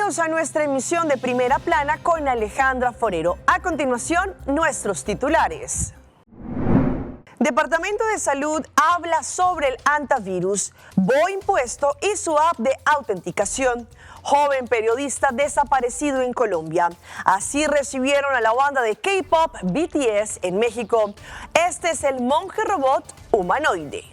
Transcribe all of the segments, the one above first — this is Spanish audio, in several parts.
Bienvenidos a nuestra emisión de Primera Plana con Alejandra Forero. A continuación, nuestros titulares. Departamento de Salud habla sobre el hantavirus, IMPUESTO y su app de autenticación. Joven periodista desaparecido en Colombia. Así recibieron a la banda de K-pop BTS en México. Este es el monje robot humanoide.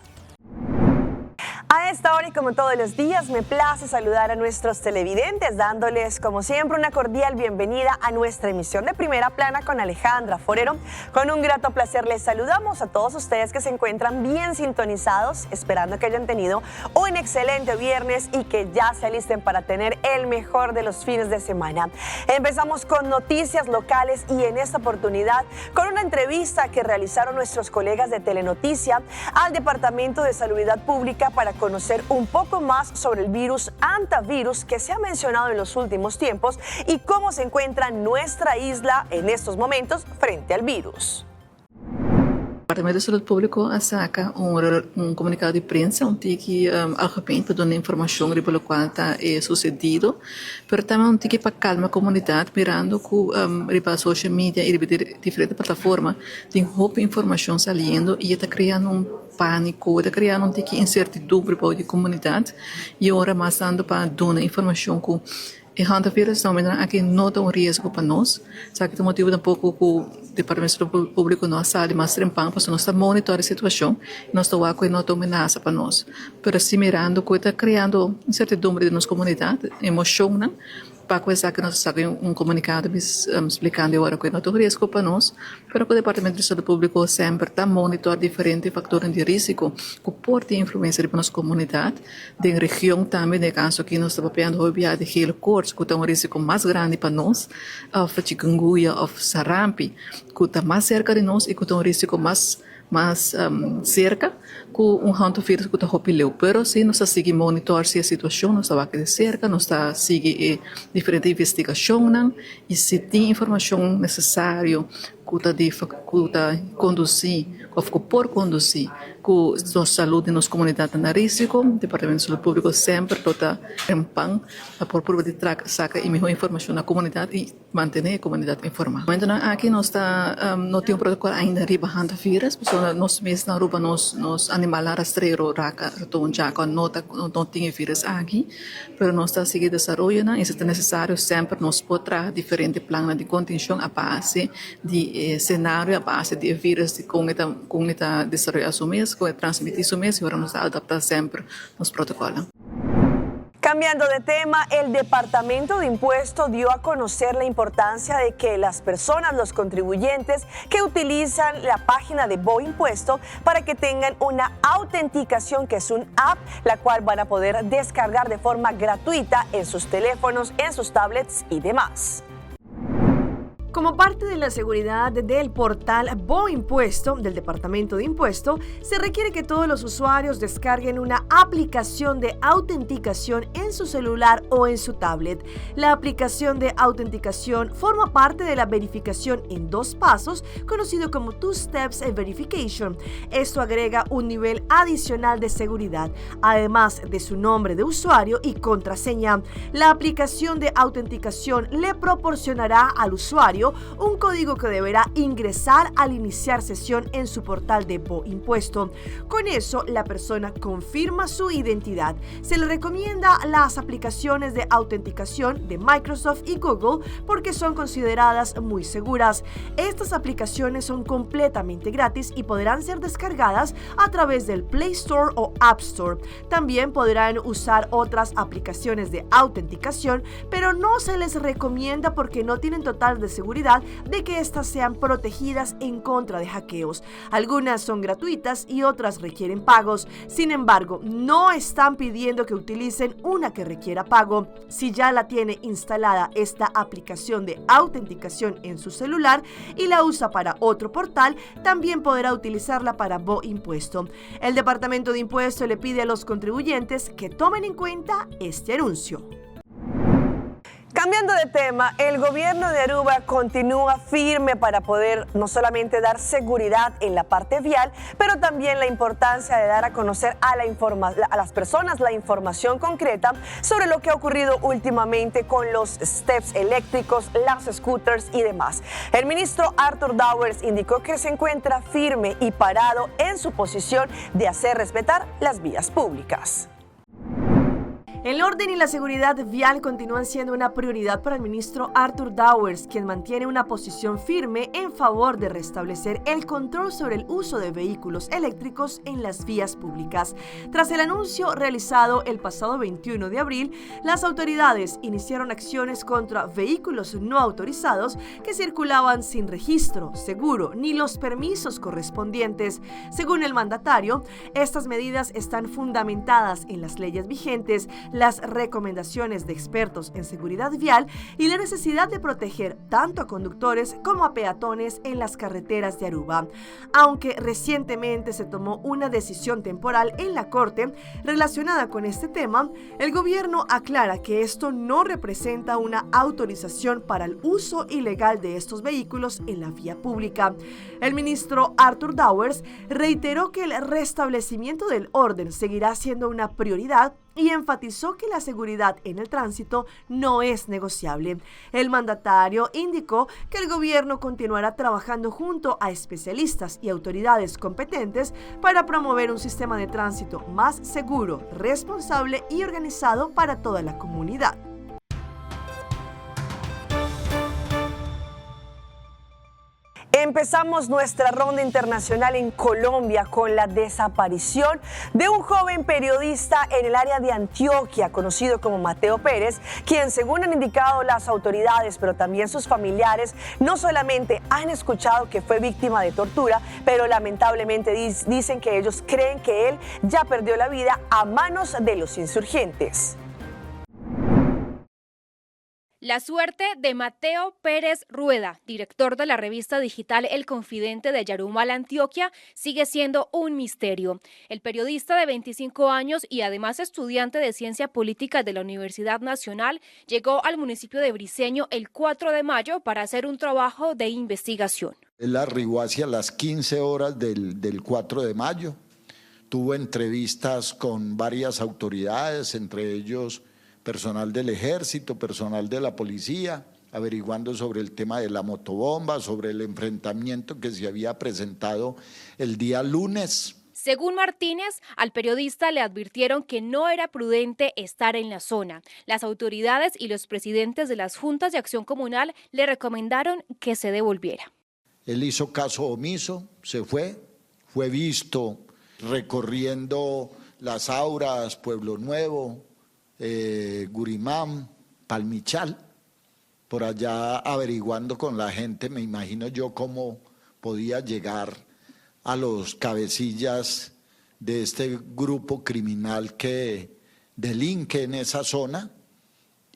A esta hora y como todos los días me place saludar a nuestros televidentes dándoles como siempre una cordial bienvenida a nuestra emisión de Primera Plana con Alejandra Forero. Con un grato placer les saludamos a todos ustedes que se encuentran bien sintonizados, esperando que hayan tenido un excelente viernes y que ya se alisten para tener el mejor de los fines de semana. Empezamos con noticias locales y en esta oportunidad con una entrevista que realizaron nuestros colegas de Telenoticia al Departamento de Salubridad Pública para conocer un poco más sobre el virus hantavirus que se ha mencionado en los últimos tiempos y cómo se encuentra nuestra isla en estos momentos frente al virus. O Departamento de Saúde Pública saca comunicado de prensa onde que algemeen para dar informação sobre o que está sucedido, mas também onde que para calma a comunidade mirando que a social media e diferentes plataformas tem muita informação saindo e está criando pânico, está criando incertidumbre para a comunidade e agora mais dando para dar informação que o hantavirus aqui não tem risco para nós, sabe que o motivo tampouco que o Departamento de Saúde Pública não sabe mais trempão, porque nós estamos monitorando a situação e nós estamos aqui não tem ameaça para nós. Mas assim mirando que está criando incertidumbre na nossa comunidade, emoção, né? Para começar que nós saímos comunicado explicando agora que não tem risco para nós, mas que o Departamento de Saúde Pública sempre está monitorando diferentes fatores de risco que podem ter influência para nossa comunidade, da região também, no caso que nós estamos vendo hoje de Helo Cortes, que tem um risco mais grande para nós, ou chikungunya, ou sarampi, que está mais cerca de nós e que tem um risco mais cerca com hantavirus que está rompendo. Mas se nós seguimos monitorando a situação, nós estamos aqui de cerca, nós estamos seguindo diferentes investigações e se tem informação necessária que está conduzir, ou que por conduzir, que a saúde de nossa comunidade na risco, o Departamento de Saúde Pública sempre está em pão para poder sacar a melhor informação na comunidade e manter a comunidade informada. Então, aqui nós não temos um protocolo ainda de hantavirus, porque nós mesmos na rua nos animais rastreiros, raton, jaco, não tem vírus aqui, mas nós estamos seguindo desenvolvendo, e se é necessário sempre nós podemos diferentes planos de contenção a base de cenário, a base de vírus com esta desenvolvimento mesmo, com transmitir isso mesmo, e agora nós adaptamos sempre nos protocolos. Cambiando de tema, el Departamento de Impuesto dio a conocer la importancia de que las personas, los contribuyentes que utilizan la página de IMPUESTO para que tengan una autenticación, que es un app, la cual van a poder descargar de forma gratuita en sus teléfonos, en sus tablets y demás. Como parte de la seguridad del portal IMPUESTO del Departamento de Impuesto, se requiere que todos los usuarios descarguen una aplicación de autenticación en su celular o en su tablet. La aplicación de autenticación forma parte de la verificación en 2 pasos, conocido como Two Steps Verification. Esto agrega un nivel adicional de seguridad, además de su nombre de usuario y contraseña. La aplicación de autenticación le proporcionará al usuario un código que deberá ingresar al iniciar sesión en su portal de IMPUESTO. Con eso, la persona confirma su identidad. Se le recomienda las aplicaciones de autenticación de Microsoft y Google porque son consideradas muy seguras. Estas aplicaciones son completamente gratis y podrán ser descargadas a través del Play Store o App Store. También podrán usar otras aplicaciones de autenticación, pero no se les recomienda porque no tienen total de seguridad de que éstas sean protegidas en contra de hackeos. Algunas son gratuitas y otras requieren pagos. Sin embargo, no están pidiendo que utilicen una que requiera pago. Si ya la tiene instalada esta aplicación de autenticación en su celular y la usa para otro portal, también podrá utilizarla para IMPUESTO. El Departamento de Impuesto le pide a los contribuyentes que tomen en cuenta este anuncio. Cambiando de tema, el gobierno de Aruba continúa firme para poder no solamente dar seguridad en la parte vial, pero también la importancia de dar a conocer a las personas la información concreta sobre lo que ha ocurrido últimamente con los steps eléctricos, las scooters y demás. El ministro Arthur Dowers indicó que se encuentra firme y parado en su posición de hacer respetar las vías públicas. El orden y la seguridad vial continúan siendo una prioridad para el ministro Arthur Dowers, quien mantiene una posición firme en favor de restablecer el control sobre el uso de vehículos eléctricos en las vías públicas. Tras el anuncio realizado el pasado 21 de abril, las autoridades iniciaron acciones contra vehículos no autorizados que circulaban sin registro, seguro ni los permisos correspondientes. Según el mandatario, estas medidas están fundamentadas en las leyes vigentes, las recomendaciones de expertos en seguridad vial y la necesidad de proteger tanto a conductores como a peatones en las carreteras de Aruba. Aunque recientemente se tomó una decisión temporal en la Corte relacionada con este tema, el gobierno aclara que esto no representa una autorización para el uso ilegal de estos vehículos en la vía pública. El ministro Arthur Dowers reiteró que el restablecimiento del orden seguirá siendo una prioridad y enfatizó que la seguridad en el tránsito no es negociable. El mandatario indicó que el gobierno continuará trabajando junto a especialistas y autoridades competentes para promover un sistema de tránsito más seguro, responsable y organizado para toda la comunidad. Empezamos nuestra ronda internacional en Colombia con la desaparición de un joven periodista en el área de Antioquia, conocido como Mateo Pérez, quien, según han indicado las autoridades, pero también sus familiares, no solamente han escuchado que fue víctima de tortura, pero lamentablemente dicen que ellos creen que él ya perdió la vida a manos de los insurgentes. La suerte de Mateo Pérez Rueda, director de la revista digital El Confidente de Yarumal, Antioquia, sigue siendo un misterio. El periodista de 25 años y además estudiante de Ciencia Política de la Universidad Nacional llegó al municipio de Briceño el 4 de mayo para hacer un trabajo de investigación. Él arribó hacia las 15 horas del 4 de mayo. Tuvo entrevistas con varias autoridades, entre ellos personal del ejército, personal de la policía, averiguando sobre el tema de la motobomba, sobre el enfrentamiento que se había presentado el día lunes. Según Martínez, al periodista le advirtieron que no era prudente estar en la zona. Las autoridades y los presidentes de las juntas de acción comunal le recomendaron que se devolviera. Él hizo caso omiso, se fue visto recorriendo Las Auras, Pueblo Nuevo, Gurimán, Palmichal, por allá averiguando con la gente, me imagino yo cómo podía llegar a los cabecillas de este grupo criminal que delinque en esa zona,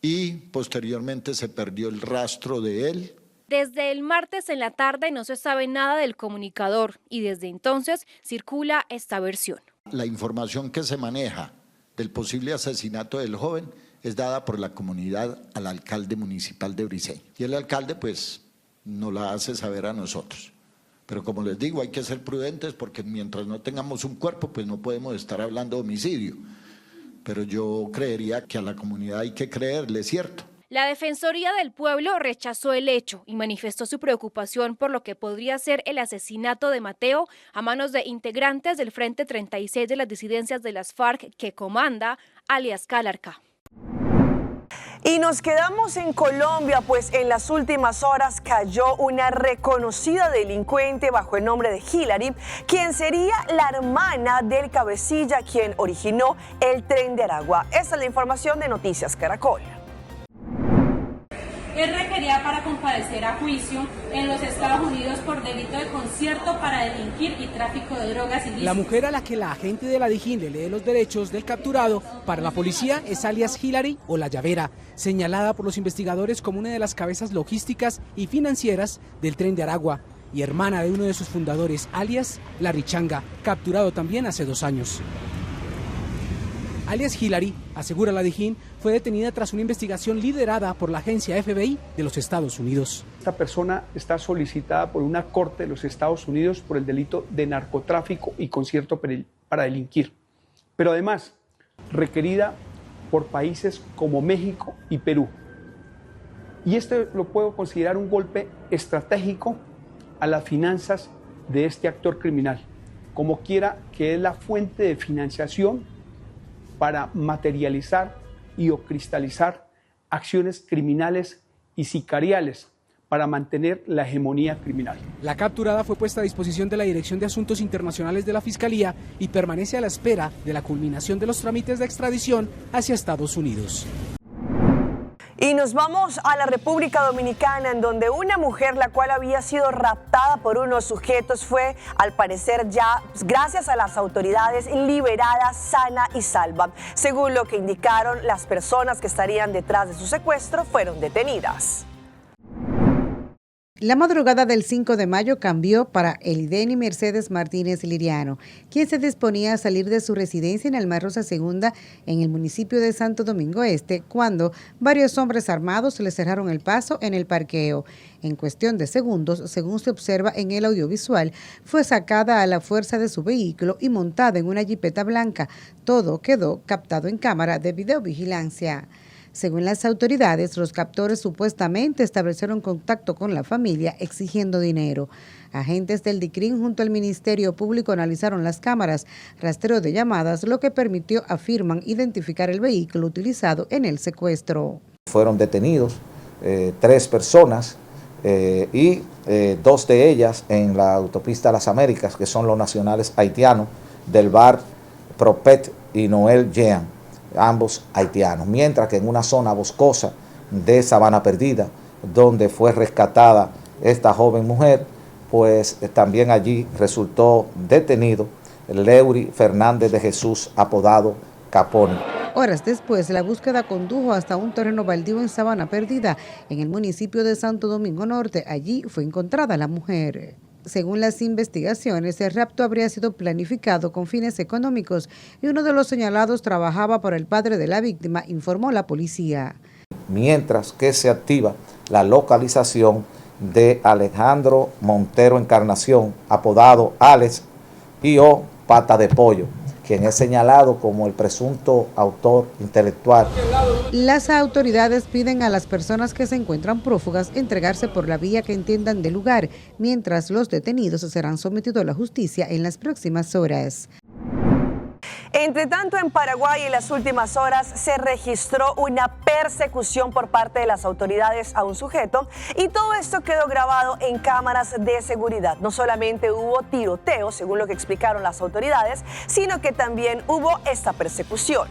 y posteriormente se perdió el rastro de él. Desde el martes en la tarde no se sabe nada del comunicador y desde entonces circula esta versión. La información que se maneja del posible asesinato del joven es dada por la comunidad al alcalde municipal de Briceño. Y el alcalde pues nos la hace saber a nosotros. Pero como les digo, hay que ser prudentes porque mientras no tengamos un cuerpo pues no podemos estar hablando de homicidio. Pero yo creería que a la comunidad hay que creerle, ¿cierto? La Defensoría del Pueblo rechazó el hecho y manifestó su preocupación por lo que podría ser el asesinato de Mateo a manos de integrantes del Frente 36 de las disidencias de las FARC que comanda alias Calarca. Y nos quedamos en Colombia, pues en las últimas horas cayó una reconocida delincuente bajo el nombre de Hillary, quien sería la hermana del cabecilla quien originó el Tren de Aragua. Esta es la información de Noticias Caracol. Es requerida para comparecer a juicio en los Estados Unidos por delito de concierto para delinquir y tráfico de drogas ilícitas. La mujer a la que la agente de la Dijín le lee los derechos del capturado para la policía es alias Hillary o La Llavera, señalada por los investigadores como una de las cabezas logísticas y financieras del Tren de Aragua y hermana de uno de sus fundadores, alias La Richanga, capturado también hace 2 años. alias Hillary, asegura la Dijín, fue detenida tras una investigación liderada por la agencia FBI de los Estados Unidos. Esta persona está solicitada por una corte de los Estados Unidos por el delito de narcotráfico y concierto para delinquir, pero además requerida por países como México y Perú. Y esto lo puedo considerar un golpe estratégico a las finanzas de este actor criminal, como quiera que es la fuente de financiación para materializar y o cristalizar acciones criminales y sicariales para mantener la hegemonía criminal. La capturada fue puesta a disposición de la Dirección de Asuntos Internacionales de la Fiscalía y permanece a la espera de la culminación de los trámites de extradición hacia Estados Unidos. Y nos vamos a la República Dominicana, en donde una mujer la cual había sido raptada por unos sujetos fue, al parecer ya, gracias a las autoridades, liberada sana y salva. Según lo que indicaron, las personas que estarían detrás de su secuestro fueron detenidas. La madrugada del 5 de mayo cambió para Elideni Mercedes Martínez Liriano, quien se disponía a salir de su residencia en Alma Rosa Segunda, en el municipio de Santo Domingo Este, cuando varios hombres armados le cerraron el paso en el parqueo. En cuestión de segundos, según se observa en el audiovisual, fue sacada a la fuerza de su vehículo y montada en una jipeta blanca. Todo quedó captado en cámara de videovigilancia. Según las autoridades, los captores supuestamente establecieron contacto con la familia exigiendo dinero. Agentes del DICRIN junto al Ministerio Público analizaron las cámaras, rastreo de llamadas, lo que permitió, afirman, identificar el vehículo utilizado en el secuestro. Fueron detenidos 3 personas y 2 de ellas en la autopista Las Américas, que son los nacionales haitianos del bar Propet y Noel Jean, ambos haitianos, mientras que en una zona boscosa de Sabana Perdida, donde fue rescatada esta joven mujer, pues también allí resultó detenido Leury Fernández de Jesús, apodado Capone. Horas después, la búsqueda condujo hasta un terreno baldío en Sabana Perdida, en el municipio de Santo Domingo Norte. Allí fue encontrada la mujer. Según las investigaciones, el rapto habría sido planificado con fines económicos y uno de los señalados trabajaba para el padre de la víctima, informó la policía. Mientras que se activa la localización de Alejandro Montero Encarnación, apodado Alex y/o Pata de Pollo, quien es señalado como el presunto autor intelectual. Las autoridades piden a las personas que se encuentran prófugas entregarse por la vía que entiendan del lugar, mientras los detenidos serán sometidos a la justicia en las próximas horas. Entre tanto, en Paraguay en las últimas horas se registró una persecución por parte de las autoridades a un sujeto y todo esto quedó grabado en cámaras de seguridad. No solamente hubo tiroteo, según lo que explicaron las autoridades, sino que también hubo esta persecución.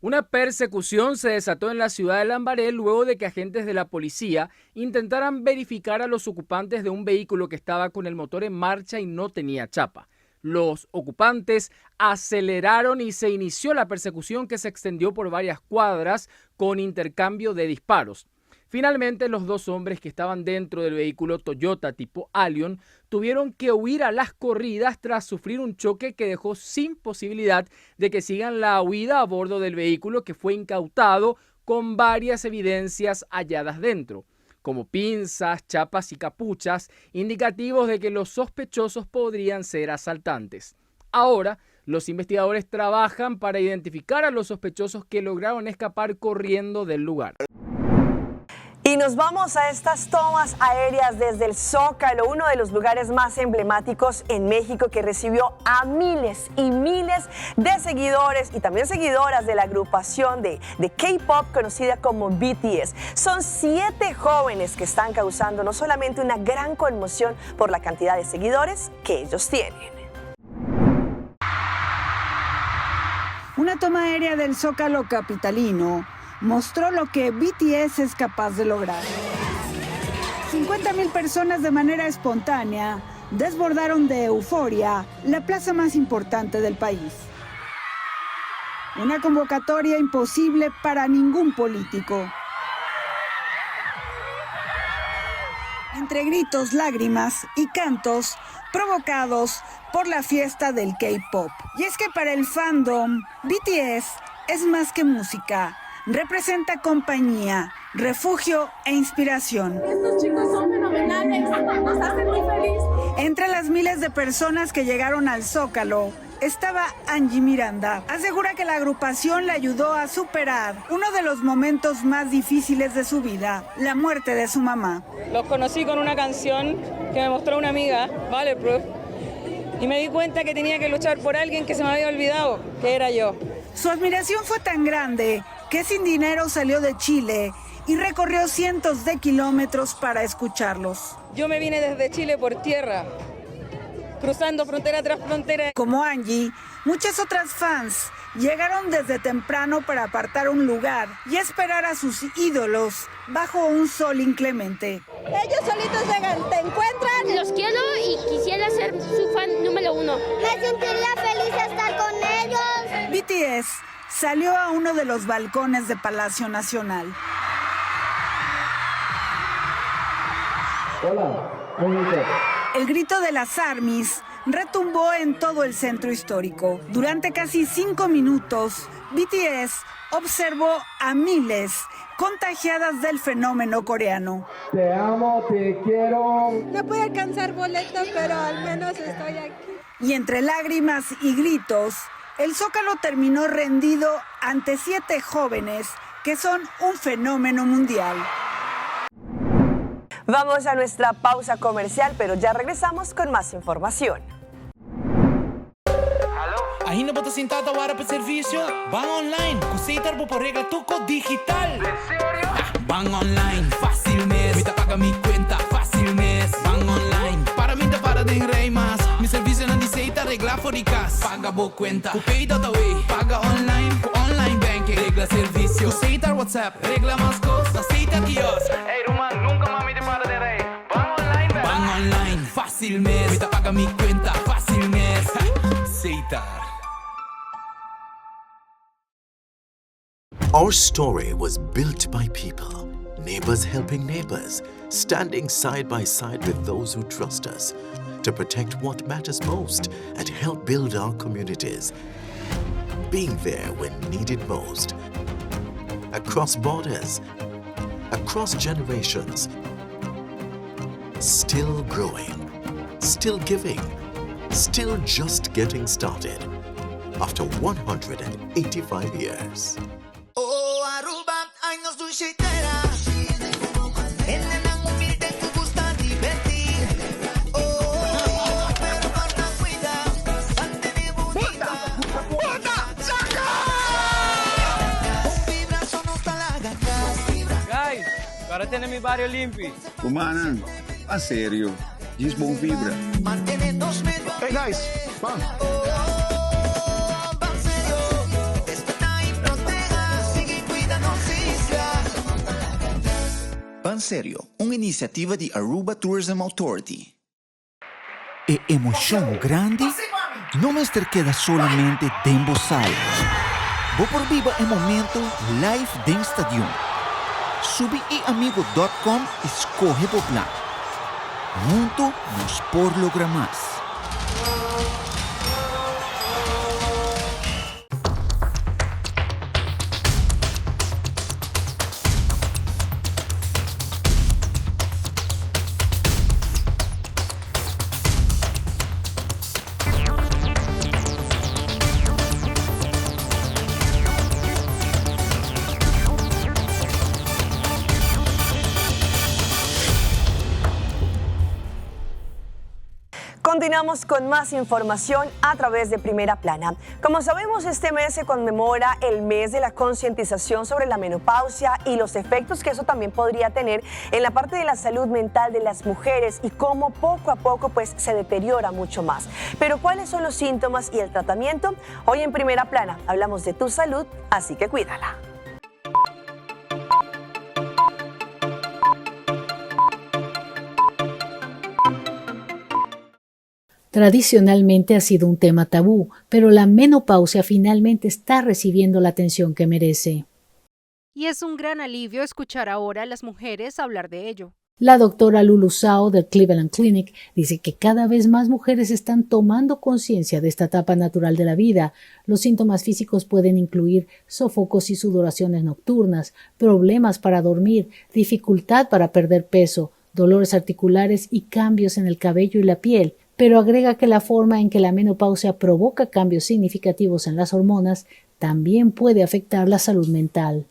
Una persecución se desató en la ciudad de Lambaré luego de que agentes de la policía intentaran verificar a los ocupantes de un vehículo que estaba con el motor en marcha y no tenía chapa. Los ocupantes aceleraron y se inició la persecución, que se extendió por varias cuadras con intercambio de disparos. Finalmente, los 2 hombres que estaban dentro del vehículo Toyota tipo Allion tuvieron que huir a las corridas tras sufrir un choque que dejó sin posibilidad de que sigan la huida a bordo del vehículo, que fue incautado con varias evidencias halladas dentro, como pinzas, chapas y capuchas, indicativos de que los sospechosos podrían ser asaltantes. Ahora, los investigadores trabajan para identificar a los sospechosos que lograron escapar corriendo del lugar. Y nos vamos a estas tomas aéreas desde el Zócalo, uno de los lugares más emblemáticos en México, que recibió a miles y miles de seguidores y también seguidoras de la agrupación de K-pop conocida como BTS. Son 7 jóvenes que están causando no solamente una gran conmoción por la cantidad de seguidores que ellos tienen. Una toma aérea del Zócalo capitalino mostró lo que BTS es capaz de lograr. 50,000 personas de manera espontánea desbordaron de euforia la plaza más importante del país. Una convocatoria imposible para ningún político. entre gritos, lágrimas y cantos provocados por la fiesta del K-pop. Y es que para el fandom, BTS es más que música, representa compañía, refugio e inspiración. Estos chicos son fenomenales, nos hacen muy felices. Entre las miles de personas que llegaron al Zócalo, estaba Angie Miranda. Asegura que la agrupación le ayudó a superar uno de los momentos más difíciles de su vida, la muerte de su mamá. Los conocí con una canción que me mostró una amiga, Bulletproof, y me di cuenta que tenía que luchar por alguien que se me había olvidado, que era yo. Su admiración fue tan grande que sin dinero salió de Chile y recorrió cientos de kilómetros para escucharlos. Yo me vine desde Chile por tierra, cruzando frontera tras frontera. Como Angie, muchas otras fans llegaron desde temprano para apartar un lugar y esperar a sus ídolos bajo un sol inclemente. Ellos solitos llegan, te encuentran. Los quiero y quisiera ser su fan número 1. Me sentiría feliz de estar con ellos. BTS salió a uno de los balcones de Palacio Nacional. Hola, El grito de las ARMYs retumbó en todo el centro histórico. Durante casi 5 minutos, BTS observó a miles contagiadas del fenómeno coreano. Te amo, te quiero. No pude alcanzar boleto, pero al menos estoy aquí. Y entre lágrimas y gritos, el Zócalo terminó rendido ante 7 jóvenes que son un fenómeno mundial. Vamos a nuestra pausa comercial, pero ya regresamos con más información. Ainda bota sentado agora para serviço? Van online, aceitar por regla tuco digital. ¿En serio? Van online, fácil mes. Me paga mi cuenta, fácil mes. Van online, para mí te para de rei mas. Mi serviço não aceita regla fóricas. Paga boa cuenta, cupei da way. Paga online, online banking. Regla serviço, aceitar WhatsApp. Regla mais coisas, aceita kiosco. Ei, Roman, nunca mami te para de rei. Van online, ¿verdad? Van online, fácil mes. Me paga mi cuenta, fácil mes. Aceitar. Our story was built by people, neighbors helping neighbors, standing side by side with those who trust us to protect what matters most and help build our communities. Being there when needed most. Across borders, across generations. Still growing, still giving, still just getting started. After 185 years. Guys, para tener mi barrio limpio. Humana, a sério, diz bom vibra. Hey guys, come. Panserio, uma iniciativa de Aruba Tourism Authority. E emoção grande não me queda solamente dentro sala. Vou por viva o momento live dentro estadio. Subi e amigo.com escorre o plan. Junto nos por lograr mais. Continuamos con más información a través de Primera Plana. Como sabemos, este mes se conmemora el mes de la concientización sobre la menopausia y los efectos que eso también podría tener en la parte de la salud mental de las mujeres y cómo poco a poco pues se deteriora mucho más. Pero ¿cuáles son los síntomas y el tratamiento? Hoy en Primera Plana hablamos de tu salud, así que cuídala. Tradicionalmente ha sido un tema tabú, pero la menopausia finalmente está recibiendo la atención que merece. Y es un gran alivio escuchar ahora a las mujeres hablar de ello. La doctora Lulu Zhao del Cleveland Clinic dice que cada vez más mujeres están tomando conciencia de esta etapa natural de la vida. Los síntomas físicos pueden incluir sofocos y sudoraciones nocturnas, problemas para dormir, dificultad para perder peso, dolores articulares y cambios en el cabello y la piel. Pero agrega que la forma en que la menopausia provoca cambios significativos en las hormonas también puede afectar la salud mental.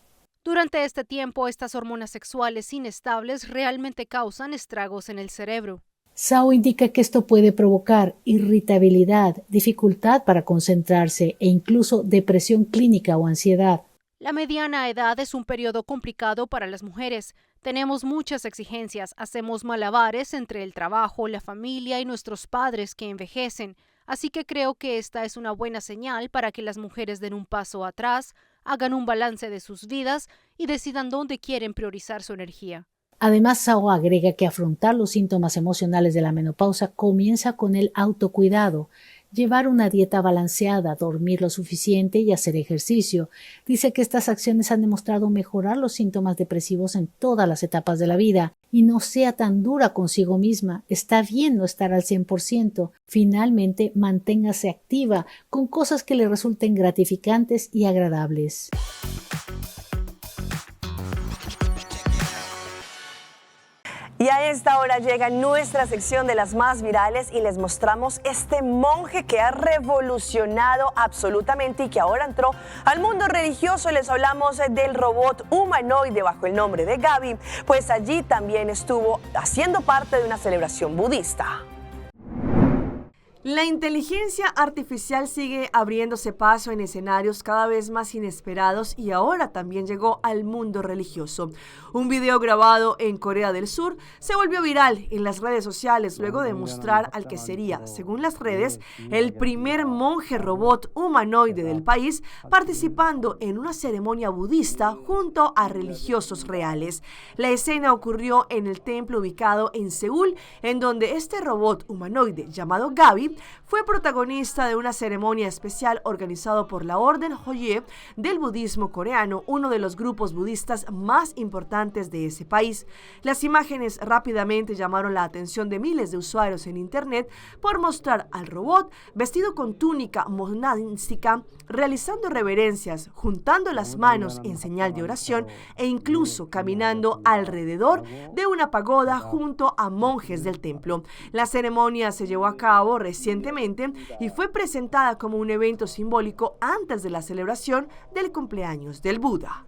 Durante este tiempo, estas hormonas sexuales inestables realmente causan estragos en el cerebro. Zhao indica que esto puede provocar irritabilidad, dificultad para concentrarse e incluso depresión clínica o ansiedad. La mediana edad es un periodo complicado para las mujeres. Tenemos muchas exigencias, hacemos malabares entre el trabajo, la familia y nuestros padres que envejecen. Así que creo que esta es una buena señal para que las mujeres den un paso atrás, hagan un balance de sus vidas y decidan dónde quieren priorizar su energía. Además, Zhao agrega que afrontar los síntomas emocionales de la menopausia comienza con el autocuidado, llevar una dieta balanceada, dormir lo suficiente y hacer ejercicio. Dice que estas acciones han demostrado mejorar los síntomas depresivos en todas las etapas de la vida. Y no sea tan dura consigo misma. Está bien no estar al 100%. Finalmente, manténgase activa con cosas que le resulten gratificantes y agradables. Y a esta hora llega nuestra sección de las más virales y les mostramos este monje que ha revolucionado absolutamente y que ahora entró al mundo religioso. Les hablamos del robot humanoide bajo el nombre de Gaby, pues allí también estuvo haciendo parte de una celebración budista. La inteligencia artificial sigue abriéndose paso en escenarios cada vez más inesperados y ahora también llegó al mundo religioso. Un video grabado en Corea del Sur se volvió viral en las redes sociales luego de mostrar al que sería, según las redes, el primer monje robot humanoide del país participando en una ceremonia budista junto a religiosos reales. La escena ocurrió en el templo ubicado en Seúl, en donde este robot humanoide llamado Gaby fue protagonista de una ceremonia especial organizado por la Orden JOVEN del budismo coreano, uno de los grupos budistas más importantes de ese país. Las imágenes rápidamente llamaron la atención de miles de usuarios en internet por mostrar al robot vestido con túnica monástica, realizando reverencias, juntando las manos en señal de oración e incluso caminando alrededor de una pagoda junto a monjes del templo. La ceremonia se llevó a cabo recientemente y fue presentada como un evento simbólico antes de la celebración del cumpleaños del Buda.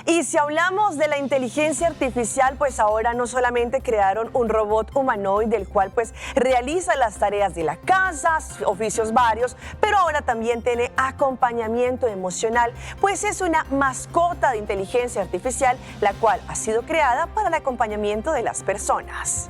Y si hablamos de la inteligencia artificial, pues ahora no solamente crearon un robot humanoide, el cual pues realiza las tareas de la casa, oficios varios, pero ahora también tiene acompañamiento emocional, pues es una mascota de inteligencia artificial, la cual ha sido creada para el acompañamiento de las personas.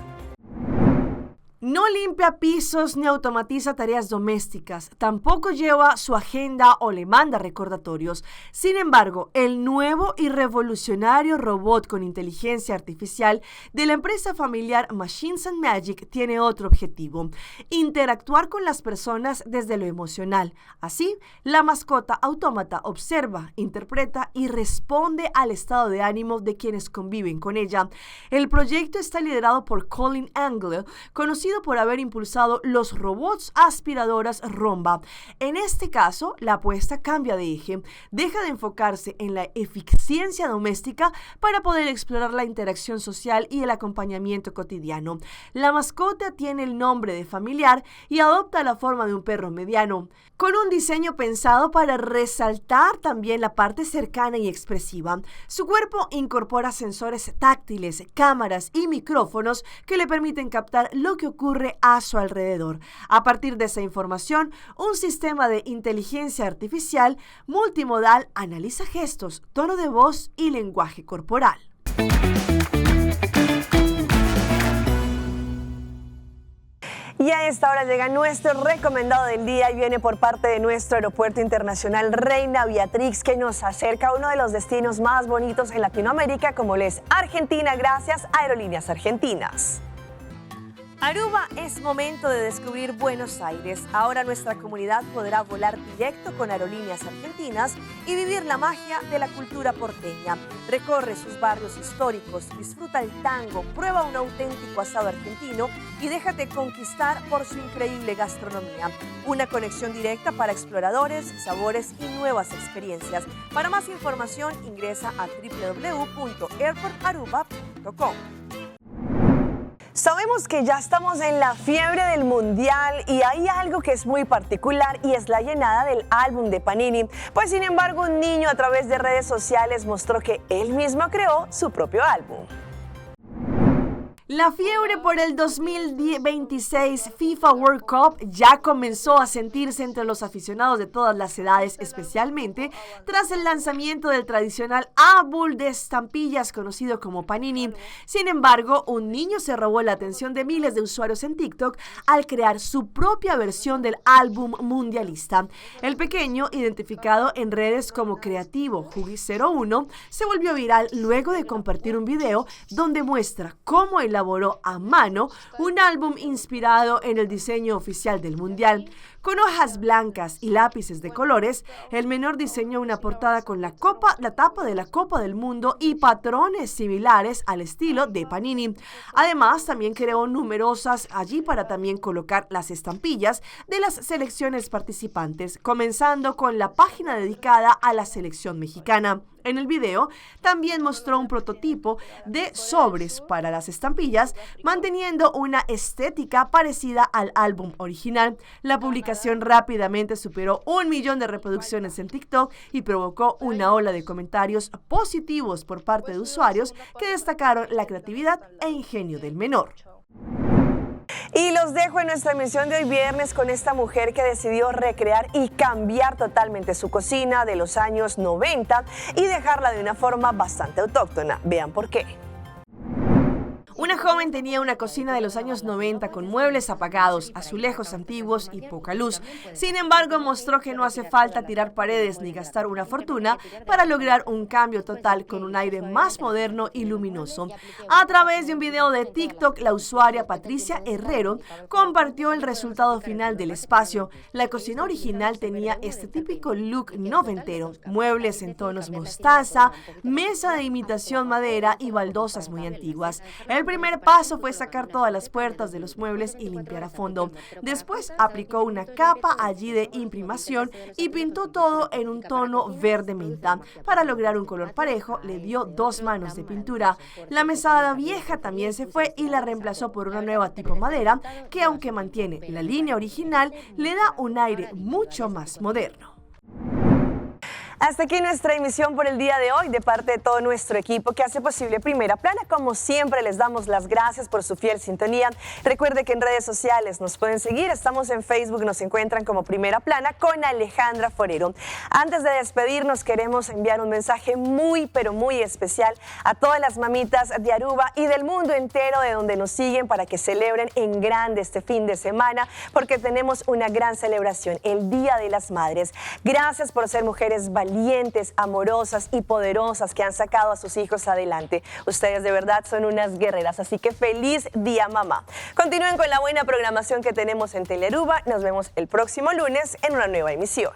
No limpia pisos ni automatiza tareas domésticas, tampoco lleva su agenda o le manda recordatorios. Sin embargo, el nuevo y revolucionario robot con inteligencia artificial de la empresa familiar Machines and Magic tiene otro objetivo: interactuar con las personas desde lo emocional. Así, la mascota autómata observa, interpreta y responde al estado de ánimo de quienes conviven con ella. El proyecto está liderado por Colin Angle, conocido por haber impulsado los robots aspiradoras Roomba. En este caso, la apuesta cambia de eje, deja de enfocarse en la eficiencia doméstica para poder explorar la interacción social y el acompañamiento cotidiano. La mascota tiene el nombre de familiar y adopta la forma de un perro mediano, con un diseño pensado para resaltar también la parte cercana y expresiva. Su cuerpo incorpora sensores táctiles, cámaras y micrófonos que le permiten captar lo que ocurre a su alrededor. A partir de esa información, un sistema de inteligencia artificial multimodal analiza gestos, tono de voz y lenguaje corporal. Y a esta hora llega nuestro recomendado del día y viene por parte de nuestro aeropuerto internacional Reina Beatrix, que nos acerca a uno de los destinos más bonitos en Latinoamérica, como lo es Argentina, gracias a Aerolíneas Argentinas. Aruba, es momento de descubrir Buenos Aires. Ahora nuestra comunidad podrá volar directo con aerolíneas argentinas y vivir la magia de la cultura porteña. Recorre sus barrios históricos, disfruta el tango, prueba un auténtico asado argentino y déjate conquistar por su increíble gastronomía. Una conexión directa para exploradores, sabores y nuevas experiencias. Para más información ingresa a www.airportaruba.com. Sabemos que ya estamos en la fiebre del mundial y hay algo que es muy particular y es la llenada del álbum de Panini. Pues sin embargo, un niño a través de redes sociales mostró que él mismo creó su propio álbum. La fiebre por el 2026 FIFA World Cup ya comenzó a sentirse entre los aficionados de todas las edades, especialmente tras el lanzamiento del tradicional álbum de estampillas conocido como Panini. Sin embargo, un niño se robó la atención de miles de usuarios en TikTok al crear su propia versión del álbum mundialista. El pequeño, identificado en redes como Creativo Jugi01, se volvió viral luego de compartir un video donde muestra cómo elaboró a mano un álbum inspirado en el diseño oficial del Mundial. Con hojas blancas y lápices de colores, el menor diseñó una portada con la tapa de la Copa del Mundo y patrones similares al estilo de Panini. Además, también creó numerosas allí para también colocar las estampillas de las selecciones participantes, comenzando con la página dedicada a la selección mexicana. En el video también mostró un prototipo de sobres para las estampillas, manteniendo una estética parecida al álbum original. La publicación rápidamente superó 1 millón de reproducciones en TikTok y provocó una ola de comentarios positivos por parte de usuarios que destacaron la creatividad e ingenio del menor. Y los dejo en nuestra emisión de hoy viernes con esta mujer que decidió recrear y cambiar totalmente su cocina de los años 90 y dejarla de una forma bastante autóctona. Vean por qué. Una joven tenía una cocina de los años 90 con muebles apagados, azulejos antiguos y poca luz. Sin embargo, mostró que no hace falta tirar paredes ni gastar una fortuna para lograr un cambio total con un aire más moderno y luminoso. A través de un video de TikTok, la usuaria Patricia Herrero compartió el resultado final del espacio. La cocina original tenía este típico look noventero, muebles en tonos mostaza, mesa de imitación madera y baldosas muy antiguas. El primer paso fue sacar todas las puertas de los muebles y limpiar a fondo. Después aplicó una capa allí de imprimación y pintó todo en un tono verde menta. Para lograr un color parejo, le dio 2 manos de pintura. La mesada vieja también se fue y la reemplazó por una nueva tipo madera que, aunque mantiene la línea original, le da un aire mucho más moderno. Hasta aquí nuestra emisión por el día de hoy de parte de todo nuestro equipo que hace posible Primera Plana. Como siempre, les damos las gracias por su fiel sintonía. Recuerde que en redes sociales nos pueden seguir. Estamos en Facebook, nos encuentran como Primera Plana con Alejandra Forero. Antes de despedirnos, queremos enviar un mensaje muy, pero muy especial a todas las mamitas de Aruba y del mundo entero de donde nos siguen para que celebren en grande este fin de semana, porque tenemos una gran celebración, el Día de las Madres. Gracias por ser mujeres valientes, amorosas y poderosas que han sacado a sus hijos adelante. Ustedes de verdad son unas guerreras, así que feliz día, mamá. Continúen con la buena programación que tenemos en Telearuba. Nos vemos el próximo lunes en una nueva emisión.